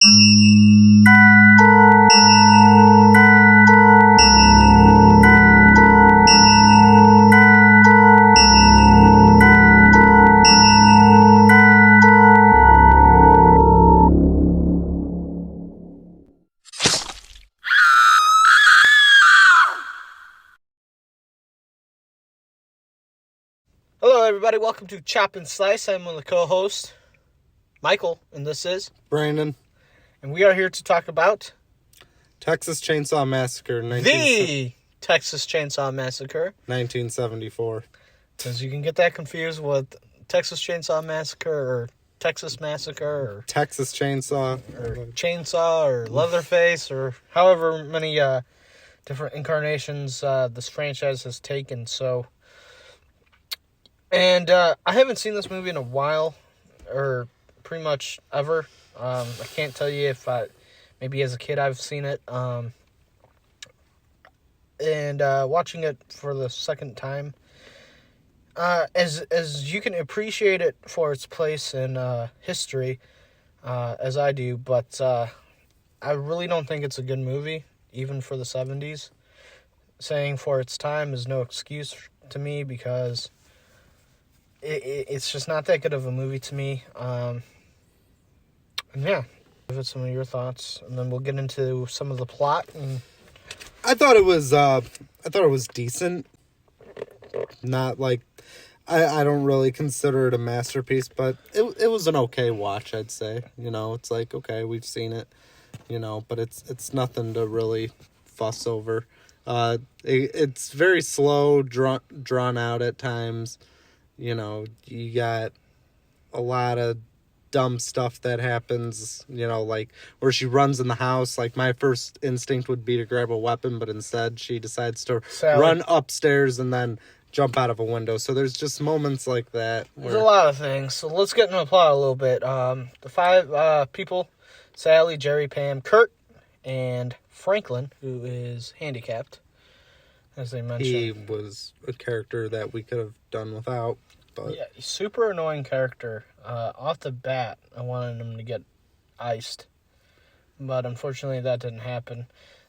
Hello, everybody. Welcome to Chop and Slice. I'm one of the co-hosts, Michael, and this is Brandon. And we are here to talk about Texas Chainsaw Massacre. the Texas Chainsaw Massacre. 1974. Because you can get that confused with Texas Chainsaw Massacre or Texas Massacre or Texas Chainsaw. Or Chainsaw or Leatherface or however many different incarnations this franchise has taken. And I haven't seen this movie in a while, or pretty much ever. I can't tell you if maybe as a kid I've seen it. And watching it for the second time, as you can appreciate it for its place in history, as I do, but I really don't think it's a good movie, even for the 70s. Saying for its time is no excuse to me, because it's just not that good of a movie to me. And yeah, give it some of your thoughts, and then we'll get into some of the plot. And I thought it was decent. Not like I don't really consider it a masterpiece, but it was an okay watch, I'd say. You know, it's like, okay, we've seen it, you know, but it's nothing to really fuss over. It's very slow, drawn out at times. You know, you got a lot of dumb stuff that happens, you know, like where she runs in the house. Like, my first instinct would be to grab a weapon, but instead she decides to run upstairs and then jump out of a window. So there's just moments like that. There's a lot of things. So let's get into the plot a little bit. The five people, Sally, Jerry, Pam, Kurt, and Franklin, who is handicapped, as they mentioned. He was a character that we could have done without. But yeah, super annoying character. Off the bat, I wanted him to get iced, but unfortunately that didn't happen.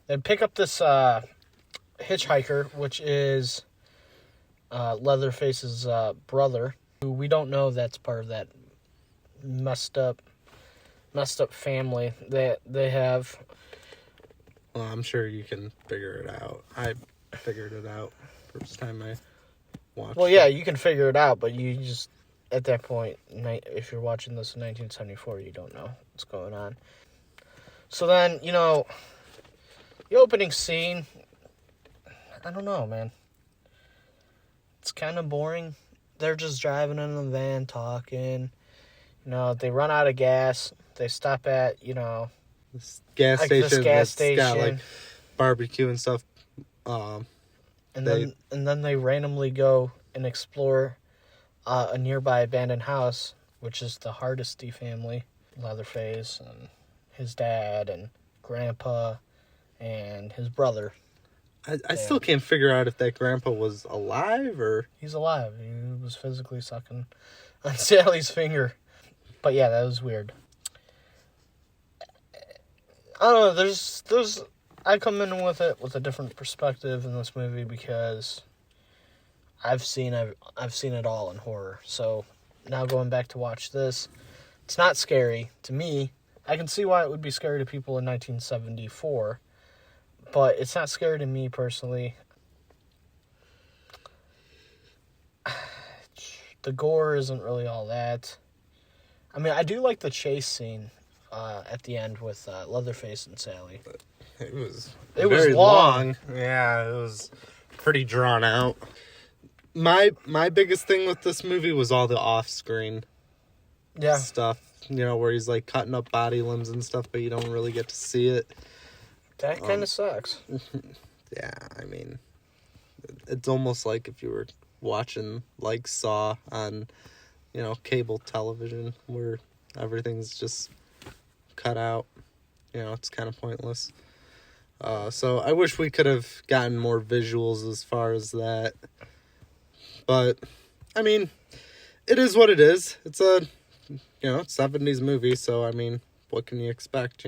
They pick up this hitchhiker, which is Leatherface's brother, who we don't know that's part of that messed up family that they have. Well, I'm sure you can figure it out. I figured it out first time I watched. Well, yeah, you can figure it out, but you just, at that point, if you're watching this in 1974, you don't know what's going on. So then, you know, the opening scene, I don't know, man. It's kind of boring. They're just driving in the van, talking. You know, they run out of gas. They stop at, you know, this gas station that's station. Got like barbecue and stuff. And then they randomly go and explore a nearby abandoned house, which is the Hardesty family, Leatherface and his dad and grandpa and his brother. I still can't figure out if that grandpa was alive or... He's alive. He was physically sucking on Sally's finger. But yeah, that was weird. I don't know, there's I come in with it with a different perspective in this movie, because I've seen it all in horror. So now going back to watch this, it's not scary to me. I can see why it would be scary to people in 1974, but it's not scary to me personally. The gore isn't really all that. I mean, I do like the chase scene at the end with Leatherface and Sally. It was very long. Yeah, it was pretty drawn out. My biggest thing with this movie was all the off-screen stuff. You know, where he's like cutting up body limbs and stuff, but you don't really get to see it. That kind of sucks. Yeah, I mean, it's almost like if you were watching like Saw on, you know, cable television, where everything's just cut out. You know, it's kind of pointless. So I wish we could have gotten more visuals as far as that. But, I mean, it is what it is. It's a, 70s movie, so, I mean, what can you expect,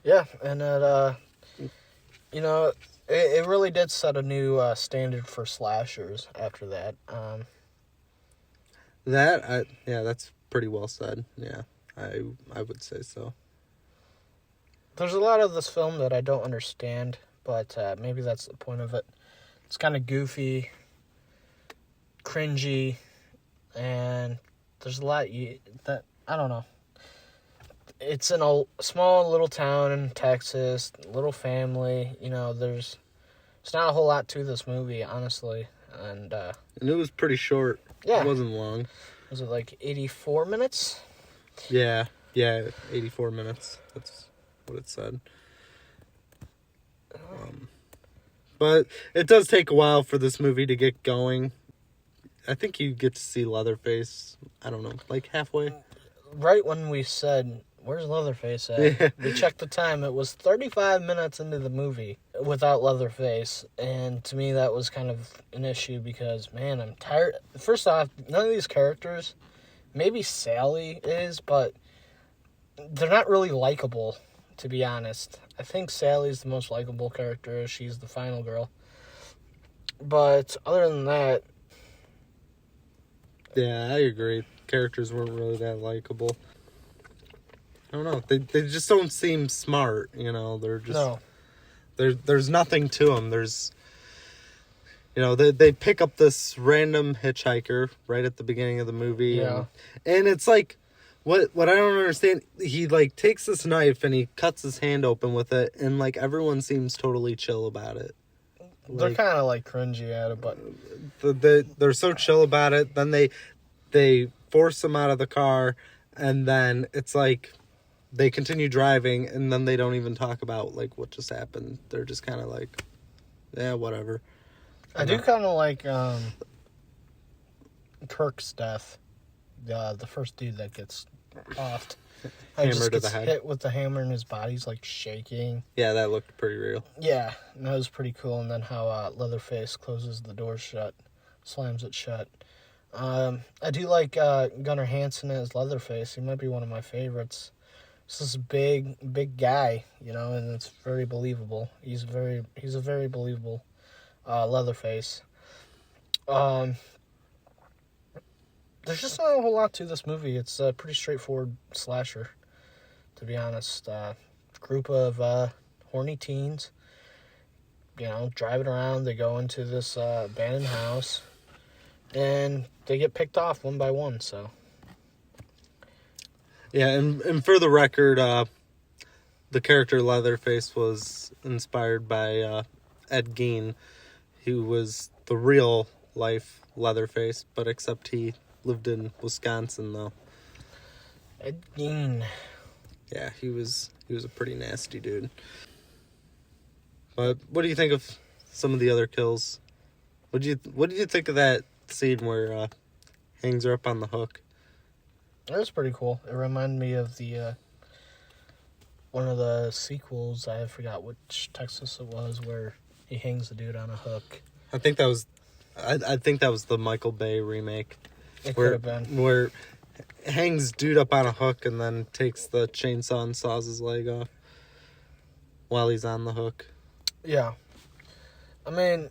Yeah, and you know, it really did set a new standard for slashers after that. That's pretty well said. Yeah, I would say so. There's a lot of this film that I don't understand, but maybe that's the point of it. It's kind of goofy, cringy, and there's a lot that I don't know. It's in a small little town in Texas, little family. There's not a whole lot to this movie, honestly, and it was pretty short. Yeah, it wasn't long. Was it like 84 minutes? Yeah, 84 minutes. That's what it said. But it does take a while for this movie to get going. I think you get to see Leatherface, I don't know, like halfway. Right when we said, where's Leatherface at? Yeah. We checked the time. It was 35 minutes into the movie without Leatherface. And to me, that was kind of an issue because, man, I'm tired. First off, none of these characters, maybe Sally is, but they're not really likable, to be honest. I think Sally's the most likable character. She's the final girl. But other than that... Yeah, I agree. Characters weren't really that likable. I don't know. They just don't seem smart, They're just... No. There's nothing to them. There's... they pick up this random hitchhiker right at the beginning of the movie. Yeah. And it's like... What I don't understand, he, takes this knife and he cuts his hand open with it, and, everyone seems totally chill about it. They're kind of, cringy at it, but... They're so chill about it, then they force him out of the car, and then it's they continue driving, and then they don't even talk about, what just happened. They're just kind of yeah, whatever. I do kind of like Kirk's death. The first dude that gets offed. Hammer to the head. Hit with the hammer and his body's shaking. Yeah, that looked pretty real. Yeah, and that was pretty cool. And then how Leatherface closes the door shut, slams it shut. I do like Gunnar Hansen as Leatherface. He might be one of my favorites. This is a big guy, and it's very believable. He's a very believable Leatherface. There's just not a whole lot to this movie. It's a pretty straightforward slasher, to be honest. Group of horny teens, driving around. They go into this abandoned house, and they get picked off one by one, so... Yeah, and for the record, the character Leatherface was inspired by Ed Gein, who was the real-life Leatherface, but except he lived in Wisconsin, though. Ed Gein. Yeah, he was a pretty nasty dude. But what do you think of some of the other kills? What did you think of that scene where hangs her up on the hook? That was pretty cool. It reminded me of the one of the sequels. I forgot which Texas it was, where he hangs the dude on a hook. I think that was the Michael Bay remake. It could have been. Where hangs dude up on a hook and then takes the chainsaw and saws his leg off while he's on the hook. Yeah. I mean,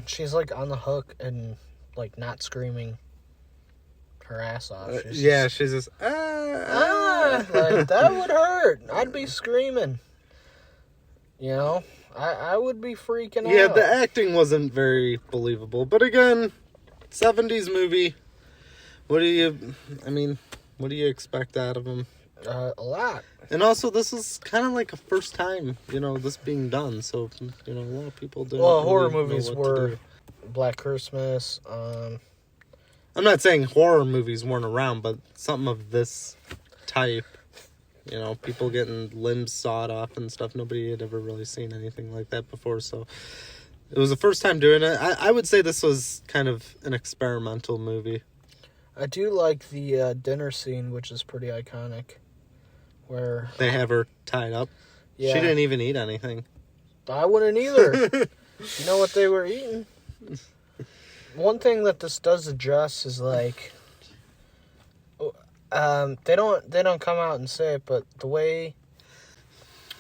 she's on the hook and not screaming her ass off. She's just that would hurt. I'd be screaming. I would be freaking out. Yeah, the acting wasn't very believable, but again, 70s movie. What do you expect out of them? A lot. And also, this is kind of a first time, this being done. So, a lot of people didn't. Well, horror movies were Black Christmas. I'm not saying horror movies weren't around, but something of this type, people getting limbs sawed off and stuff. Nobody had ever really seen anything like that before, so it was the first time doing it. I would say this was kind of an experimental movie. I do like the dinner scene, which is pretty iconic, where... They have her tied up. Yeah. She didn't even eat anything. I wouldn't either. You know what they were eating? One thing that this does address is, They don't come out and say it, but the way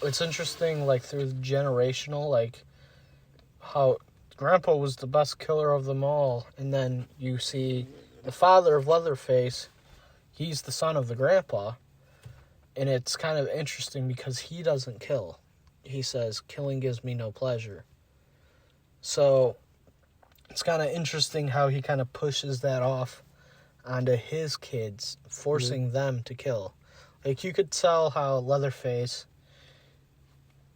it's interesting, like through the generational, like how Grandpa was the best killer of them all, and then you see the father of Leatherface. He's the son of the grandpa, and it's kind of interesting because he doesn't kill. He says, "Killing gives me no pleasure." So it's kind of interesting how he kind of pushes that off onto his kids, forcing them to kill. Like, you could tell how Leatherface,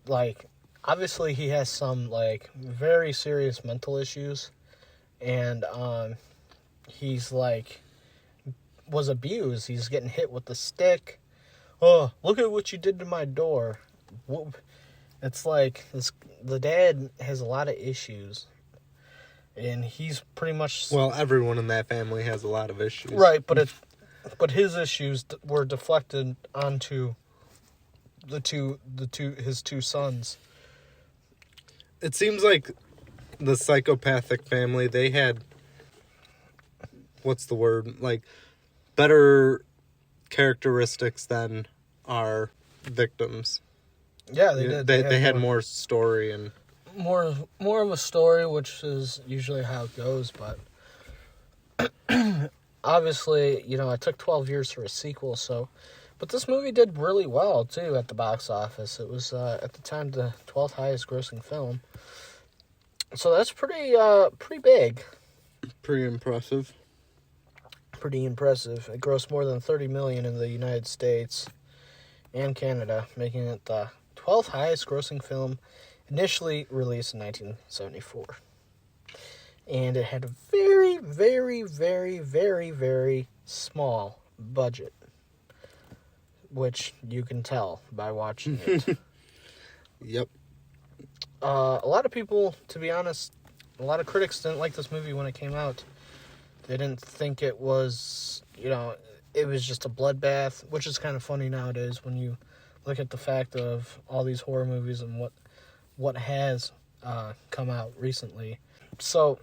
like, obviously he has some, like, very serious mental issues, and he's, like, was abused. He's getting hit with the stick. Oh, look at what you did to my door. It's like, the dad has a lot of issues, and he's pretty much... Well, everyone in that family has a lot of issues. Right, but his issues were deflected onto his two sons. It seems like the psychopathic family, they had, what's the word, like, better characteristics than our victims. Yeah, they did. They had more story and more of a story, which is usually how it goes, but obviously, it took 12 years for a sequel, but this movie did really well, too, at the box office. It was, at the time, the 12th highest grossing film. So that's pretty big. pretty impressive. Pretty impressive. It grossed more than $30 million in the United States and Canada, making it the 12th highest grossing film, initially released in 1974. And it had a very, very, very, very, very small budget, which you can tell by watching it. Yep. A lot of people, to be honest, a lot of critics didn't like this movie when it came out. They didn't think it was, it was just a bloodbath, which is kind of funny nowadays when you look at the fact of all these horror movies and what has come out recently. So,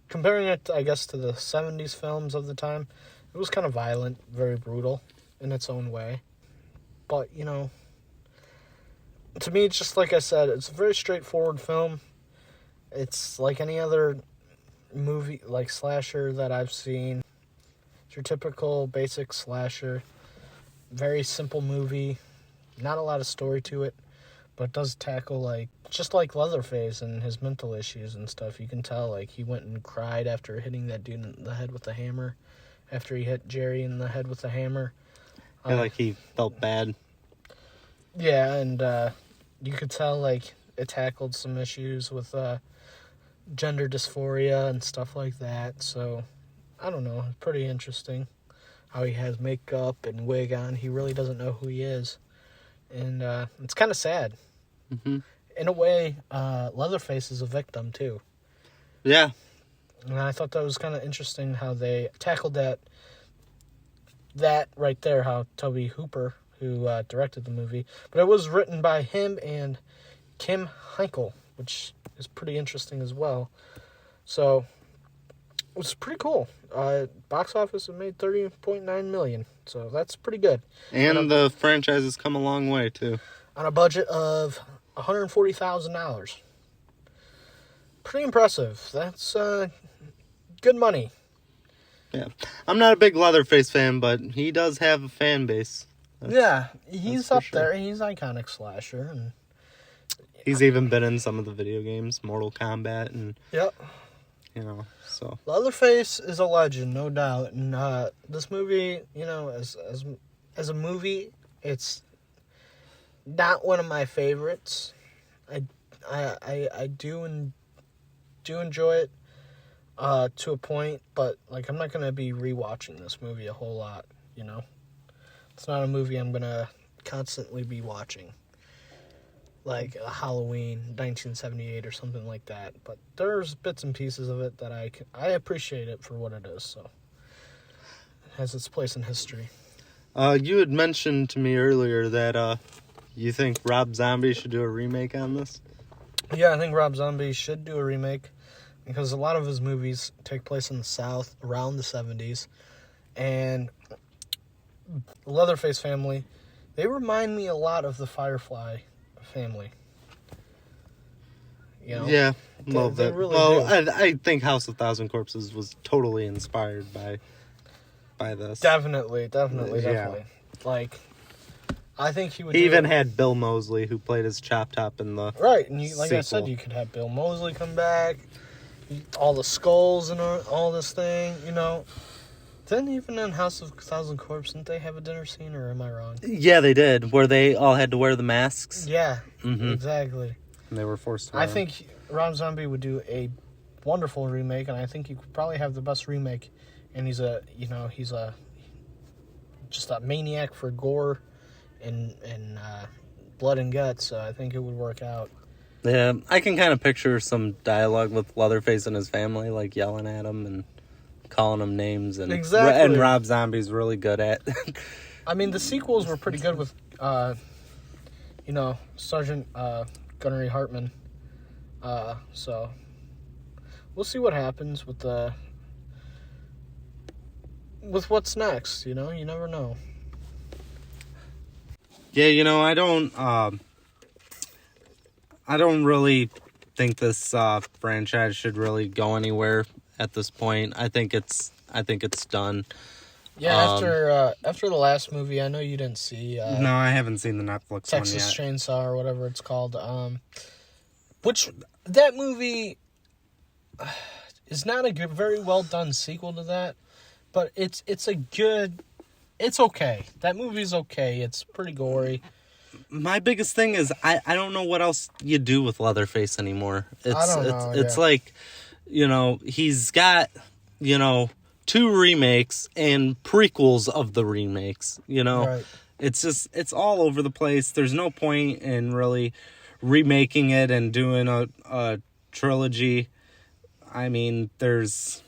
comparing it, I guess, to the 70s films of the time, it was kind of violent, very brutal in its own way. But, to me, it's just like I said, it's a very straightforward film. It's like any other movie, like slasher that I've seen. It's your typical basic slasher. Very simple movie. Not a lot of story to it, but it does tackle, just like Leatherface and his mental issues and stuff. You can tell, he went and cried after hitting that dude in the head with the hammer. After he hit Jerry in the head with the hammer. Yeah, he felt bad. Yeah, and you could tell, it tackled some issues with gender dysphoria and stuff like that. So, I don't know. It's pretty interesting how he has makeup and wig on. He really doesn't know who he is. And it's kind of sad. Mm-hmm. In a way, Leatherface is a victim, too. Yeah. And I thought that was kind of interesting how they tackled that right there, how Tobe Hooper, who directed the movie. But it was written by him and Kim Heinkel, which is pretty interesting as well. So, it was pretty cool. Box office, it made $30.9 million. So, that's pretty good. And the franchise has come a long way, too. On a budget of $140,000. Pretty impressive. That's good money. Yeah. I'm not a big Leatherface fan, but he does have a fan base. He's up there. He's iconic slasher. And he's even been in some of the video games, Mortal Kombat, and... Yep. So... Leatherface is a legend, no doubt. And this movie, as a movie, it's not one of my favorites. I do enjoy it to a point, but I'm not gonna be rewatching this movie a whole lot. It's not a movie I'm gonna constantly be watching, like a Halloween 1978 or something like that. But there's bits and pieces of it that I appreciate it for what it is. So it has its place in history. You had mentioned to me earlier that you think Rob Zombie should do a remake on this? Yeah, I think Rob Zombie should do a remake because a lot of his movies take place in the South around the 70s. And Leatherface family, they remind me a lot of the Firefly family. You know? Yeah, a little They bit. really Well, do. I think House of Thousand Corpses was totally inspired by this. Definitely. Yeah. Like, I think he would. He even had Bill Moseley, who played as Chop Top in the right, and you, like I said, sequel. you could have Bill Moseley come back, all the skulls and all this thing. You know, then even in House of Thousand Corpses, didn't they have a dinner scene, or am I wrong? Yeah, they did, where they all had to wear the masks. Yeah, Mm-hmm. exactly. And they were forced to wear I think Rob Zombie would do a wonderful remake, and I think he could probably have the best remake. And he's just a maniac for gore and blood and guts. So I think it would work out. Yeah, I can kind of picture some dialogue with Leatherface and his family, like yelling at him and calling him names. And Exactly. And Rob Zombie's really good at. I mean, the sequels were pretty good with, Sergeant Gunnery Hartman. So we'll see what happens with what's next. You know, you never know. Yeah, I don't really think this franchise should really go anywhere at this point. I think it's done. Yeah, after the last movie, I know you didn't see. No, I haven't seen the Netflix Texas one yet. Chainsaw or whatever it's called. Which that movie is not a very well done sequel to that, but it's okay. That movie's okay. It's pretty gory. My biggest thing is I don't know what else you do with Leatherface anymore. It's yeah. like, he's got, 2 remakes and prequels of the remakes, Right. It's all over the place. There's no point in really remaking it and doing a trilogy. I mean, there's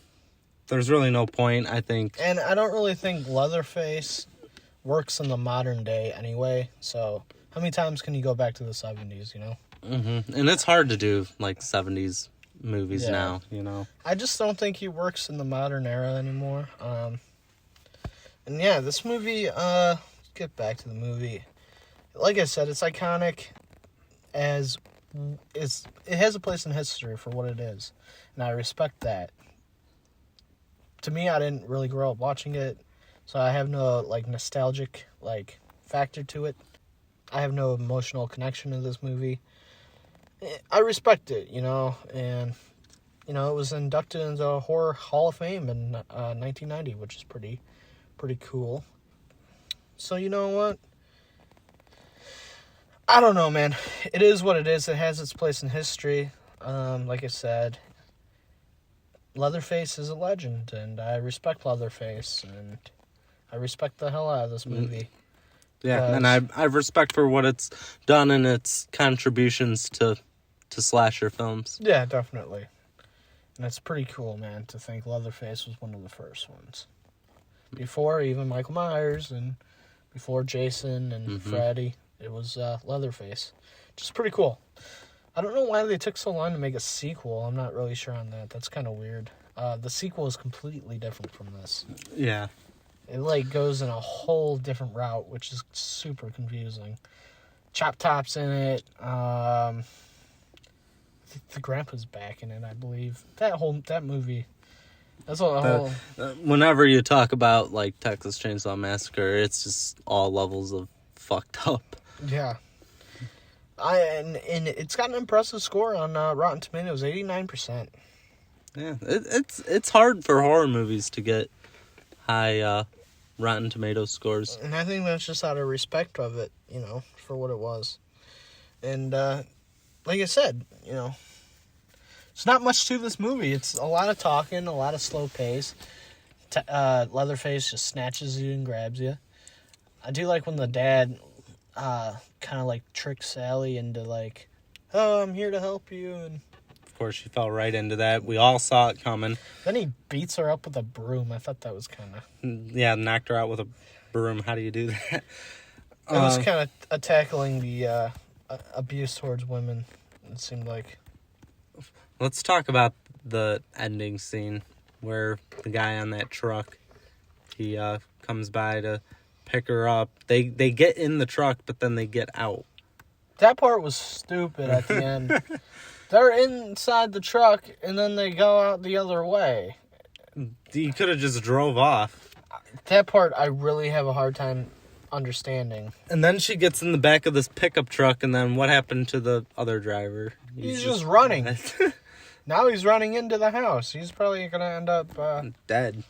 really no point, I think. And I don't really think Leatherface works in the modern day anyway. So how many times can you go back to the 70s, Mm-hmm. And it's hard to do, like, 70s movies now, I just don't think he works in the modern era anymore. And yeah, this movie, get back to the movie. Like I said, it's iconic it has a place in history for what it is. And I respect that. To me, I didn't really grow up watching it, so I have no, nostalgic, factor to it. I have no emotional connection to this movie. I respect it, and, it was inducted into the Horror Hall of Fame in 1990, which is pretty cool. So, you know what? I don't know, man. It is what it is. It has its place in history. Like I said, Leatherface is a legend, and I respect Leatherface, and I respect the hell out of this movie. Yeah, and I have respect for what it's done and its contributions to slasher films. Yeah, definitely. And it's pretty cool, man, to think Leatherface was one of the first ones. Before even Michael Myers and before Jason and Freddy, it was Leatherface. Which is pretty cool. I don't know why they took so long to make a sequel. I'm not really sure on that. That's kind of weird. The sequel is completely different from this. Yeah. It, goes in a whole different route, which is super confusing. Chop Top's in it. The grandpa's back in it, I believe. That movie. That's a whole. Whenever you talk about Texas Chainsaw Massacre, it's just all levels of fucked up. Yeah. And it's got an impressive score on Rotten Tomatoes, 89%. Yeah, it's hard for horror movies to get high Rotten Tomatoes scores. And I think that's just out of respect of it, for what it was. And like I said, it's not much to this movie. It's a lot of talking, a lot of slow pace. Leatherface just snatches you and grabs you. I do like when the dad kind of tricks Sally into oh, I'm here to help you. And of course, she fell right into that. We all saw it coming. then he beats her up with a broom. I thought that was kind of... Yeah, knocked her out with a broom. How do you do that? It was kind of tackling the abuse towards women, it seemed like. Let's talk about the ending scene where the guy on that truck, he comes by to pick her up. They get in the truck, but then they get out. That part was stupid at the end. They're inside the truck, and then they go out the other way. You could have just drove off. That part I really have a hard time understanding. And then she gets in the back of this pickup truck, and then what happened to the other driver? He's just running. Now he's running into the house. He's probably going to end up... dead.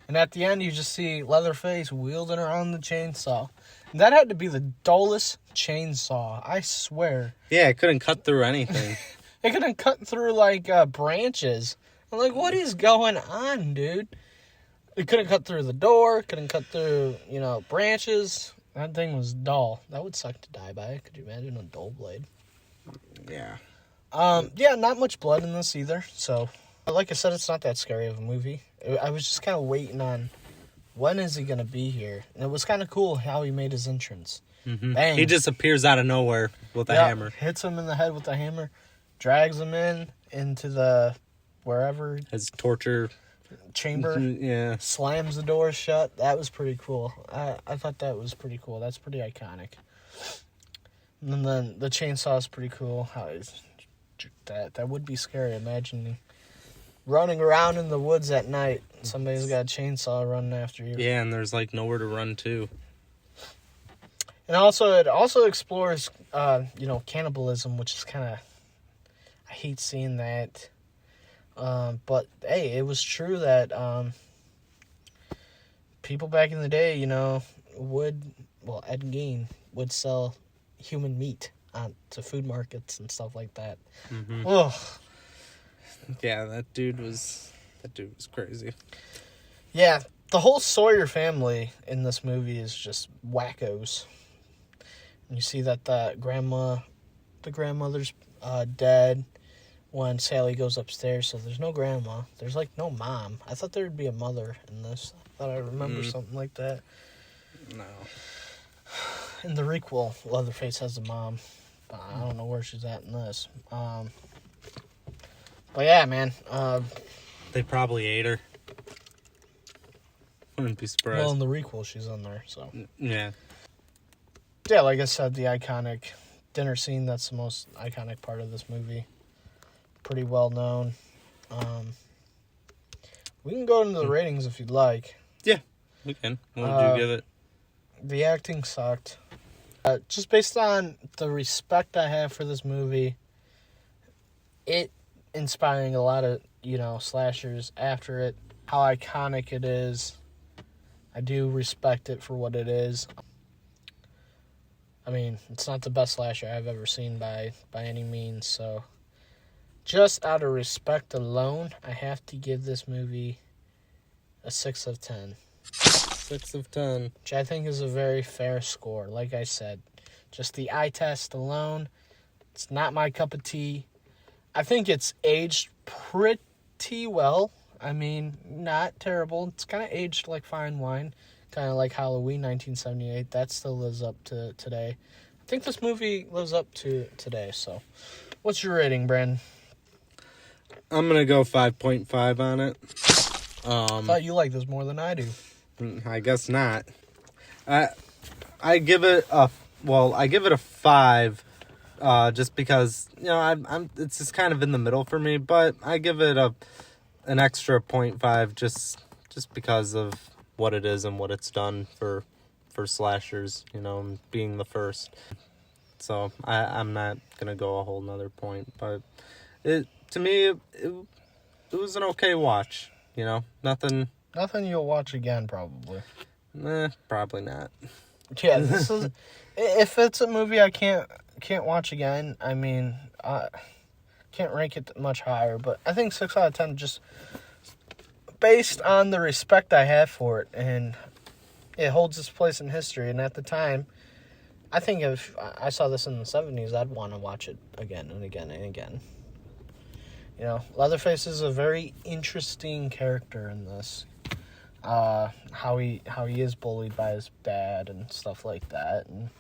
And at the end, you just see Leatherface wielding around the chainsaw. And that had to be the dullest chainsaw, I swear. Yeah, it couldn't cut through anything. It couldn't cut through, like, branches. I'm like, what is going on, dude? It couldn't cut through the door. Couldn't cut through, branches. That thing was dull. That would suck to die by. Could you imagine a dull blade? Yeah. Yeah, not much blood in this either. So, like I said, it's not that scary of a movie. I was just kind of waiting on when is he going to be here. And it was kind of cool how he made his entrance. Mm-hmm. Bang. He just appears out of nowhere with a hammer. Hits him in the head with a hammer. Drags him into the wherever. His torture chamber. Yeah. Slams the door shut. That was pretty cool. I thought that was pretty cool. That's pretty iconic. And then the chainsaw is pretty cool. That would be scary. Imagine running around in the woods at night. Somebody's got a chainsaw running after you. Yeah, and there's like nowhere to run to. And it also explores, cannibalism, which is kind of, I hate seeing that. But hey, it was true that people back in the day, Ed Gein would sell human meat to food markets and stuff like that. Mm-hmm. Ugh. Yeah, that dude was crazy. Yeah, the whole Sawyer family in this movie is just wackos. And you see that the grandmother's dead when Sally goes upstairs, so there's no grandma. There's like no mom. I thought there'd be a mother in this. I thought I remember something like that. No. In the requel, Leatherface has a mom. But I don't know where she's at in this. But yeah, man. They probably ate her. Wouldn't be surprised. Well, in the requel, she's in there, so. Yeah. Yeah, like I said, the iconic dinner scene, that's the most iconic part of this movie. Pretty well known. We can go into the ratings if you'd like. Yeah, we can. What would you give it? The acting sucked. Just based on the respect I have for this movie, it inspiring a lot of, slashers after it, how iconic it is. I do respect it for what it is. I mean, it's not the best slasher I've ever seen by any means, so just out of respect alone, I have to give this movie a 6 of 10. 6 of 10. Which I think is a very fair score. Like I said, just the eye test alone, it's not my cup of tea. I think it's aged pretty well. I mean, not terrible. It's kind of aged like fine wine. Kind of like Halloween 1978. That still lives up to today. I think this movie lives up to today. So, what's your rating, Brandon? I'm going to go 5.5 on it. I thought you liked this more than I do. I guess not. I give it a 5, just because I'm it's just kind of in the middle for me. But I give it an extra 0.5 just because of what it is and what it's done for slashers. Being the first. So I'm not gonna go a whole nother point, but it was an okay watch. Nothing you'll watch again, probably. Probably not. Yeah, this is. If it's a movie I can't watch again, I mean, can't rank it much higher. But I think 6 out of 10, just based on the respect I have for it, and it holds its place in history. And at the time, I think if I saw this in the 70s, I'd want to watch it again and again and again. Leatherface is a very interesting character in this. How he is bullied by his dad and stuff like that, and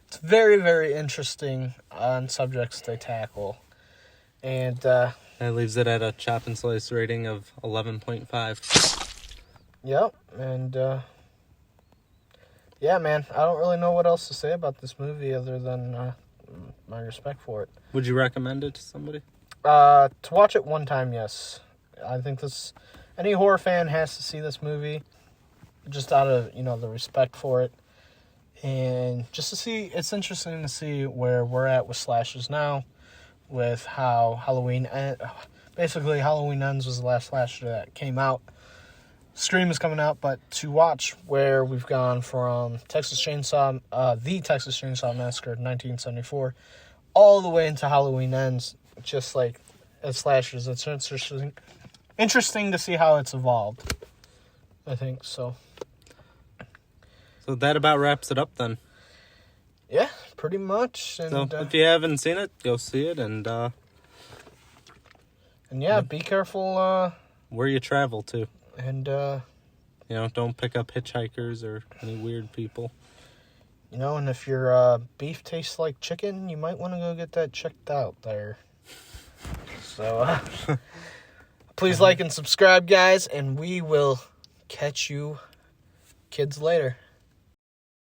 it's very, very interesting on subjects they tackle. And that leaves it at a chop and slice rating of 11.5. Yep, and yeah, man, I don't really know what else to say about this movie other than my respect for it. Would you recommend it to somebody? To watch it one time, yes. I think any horror fan has to see this movie, just out of, the respect for it. And just to see, it's interesting to see where we're at with slashers now, with how basically Halloween Ends was the last slasher that came out. Scream is coming out, but to watch where we've gone from the Texas Chainsaw Massacre 1974, all the way into Halloween Ends, just like as slashers, it's interesting to see how it's evolved. I think so. So that about wraps it up then. Yeah, pretty much. And, so if you haven't seen it, go see it, and yeah, be careful where you travel to. And don't pick up hitchhikers or any weird people. And if your beef tastes like chicken, you might want to go get that checked out there. So please like and subscribe, guys, and we will catch you kids later.